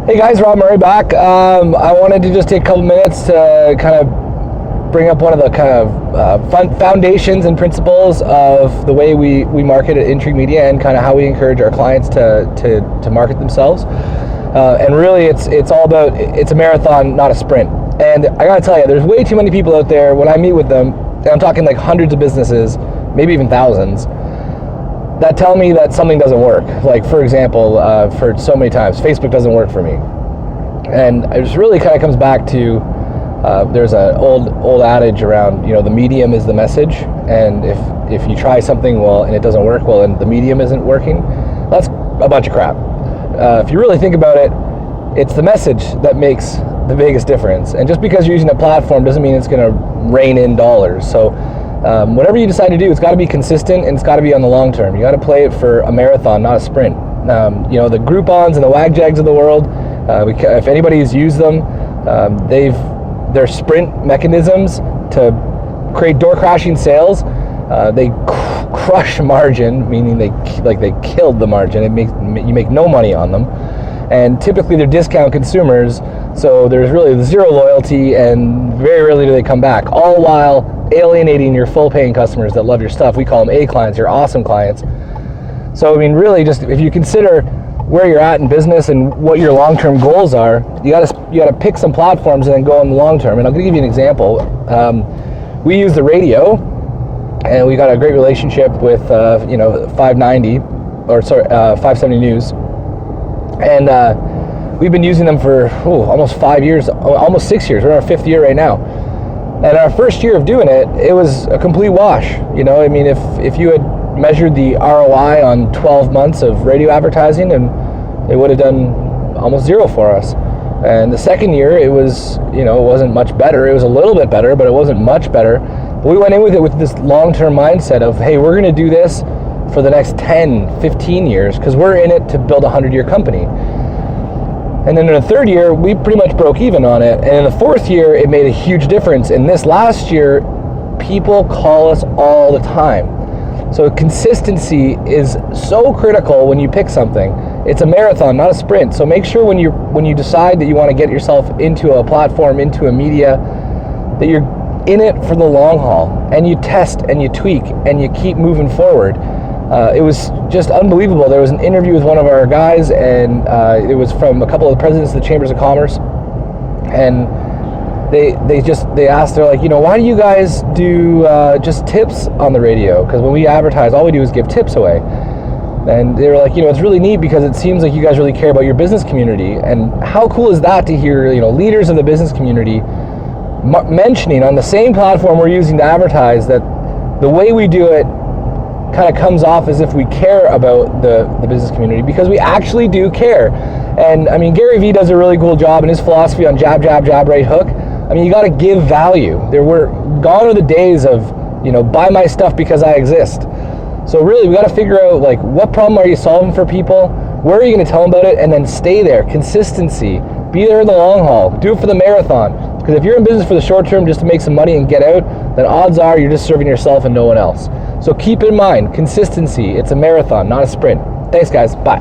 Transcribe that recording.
Hey guys, Rob Murray back. I wanted to just take a couple minutes to kind of bring up one of the kind of foundations and principles of the way we market at Intrigue Media and kind of how we encourage our clients to market themselves. And really, it's all about, it's a marathon, not a sprint. And I gotta tell you, there's way too many people out there, when I meet with them, and I'm talking like hundreds of businesses, maybe even thousands, that tell me that something doesn't work. Like, for example, for so many times, Facebook doesn't work for me. And it just really kind of comes back to, there's an old adage around, the medium is the message. And if you try something and it doesn't work well and the medium isn't working, that's a bunch of crap. If you really think about it, it's the message that makes the biggest difference. And just because you're using a platform doesn't mean it's going to rain in dollars. So whatever you decide to do, it's got to be consistent and it's got to be on the long term. You got to play it for a marathon, not a sprint. The Groupons and the WagJags of the world, if anybody's used them, their sprint mechanisms to create door crashing sales, they crush margin, meaning they killed the margin. You make no money on them, and typically they're discount consumers, so there's really zero loyalty and very rarely do they come back, all while alienating your full paying customers that love your stuff. We call them A clients, your awesome clients. So really just if you consider where you're at in business and what your long-term goals are, you gotta pick some platforms and then go on the long term. And I'll give you an example. We use the radio, and we got a great relationship with 570 News, and we've been using them for almost 5 years, almost 6 years. We're in our 5th year right now. And our first year of doing it, it was a complete wash. If you had measured the ROI on 12 months of radio advertising, and it would have done almost zero for us. And the second year, it was, it wasn't much better. It was a little bit better, but it wasn't much better. But we went in with it with this long-term mindset of, hey, we're going to do this for the next 10, 15 years, because we're in it to build a 100-year company. And then in the third year, we pretty much broke even on it. And in the fourth year, it made a huge difference. And this last year, people call us all the time. So consistency is so critical when you pick something. It's a marathon, not a sprint. So make sure when you decide that you want to get yourself into a platform, into a media, that you're in it for the long haul, and you test and you tweak and you keep moving forward. It was just unbelievable. There was an interview with one of our guys, and it was from a couple of the presidents of the Chambers of Commerce, and they asked, they're like, why do you guys do just tips on the radio? Because when we advertise, all we do is give tips away. And they were like, it's really neat because it seems like you guys really care about your business community. And how cool is that to hear, leaders of the business community mentioning on the same platform we're using to advertise that the way we do it kind of comes off as if we care about the business community, because we actually do care. And Gary Vee does a really cool job in his philosophy on jab, jab, jab, right hook. You got to give value. Gone are the days of, buy my stuff because I exist. So really, we got to figure out, what problem are you solving for people? Where are you going to tell them about it? And then stay there. Consistency. Be there in the long haul. Do it for the marathon. Because if you're in business for the short term just to make some money and get out, then odds are you're just serving yourself and no one else. So keep in mind, consistency. It's a marathon, not a sprint. Thanks, guys. Bye.